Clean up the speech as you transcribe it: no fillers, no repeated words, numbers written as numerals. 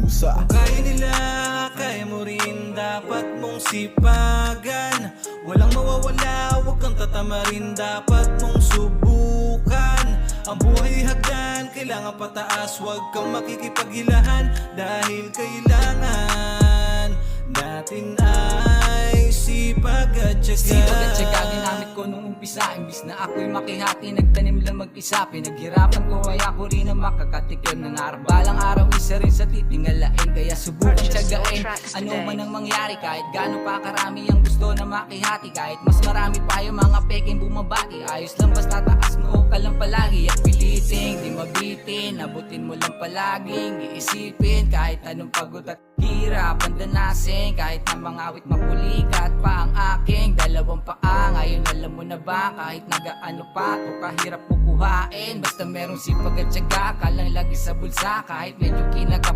kusa. Kaya nila, kaya mo rin, dapat mong sipagan. Walang mawawala, huwag kang tatamarin, dapat mong subukan. Ang buhay hagdan, kailangan pataas, huwag kang makikipaghilahan. Dahil kailangan natin ay sipag at tiyaga. Sipag at tiyaga ginamit ko nung umpisa. Imbis na ako'y makihati, nagtanim lang mag-isa. Pinaghirapan ko kaya ko rin ang makakatikim ng araw. Balang araw isa rin sa titingalain, kaya subukan tiyagain. Ano man ang mangyari, kahit gaano pa karami ang gusto na makihati. Kahit mas marami pa yung mga peking bumabati, ayos lang basta taas mo ka lang palagi. At piliting, di mabitin, abutin mo lang palaging iisipin. Kahit anong pagod at hirap pandanasin, kahit na mga awit mapulikat pa ang aking dalawang paa. Ngayon alam mo na ba, kahit nagaano pa to kahirap bukuhain, basta merong sipag at tiyaga ka lang lagi sa bulsa. Kahit medyo kinakapos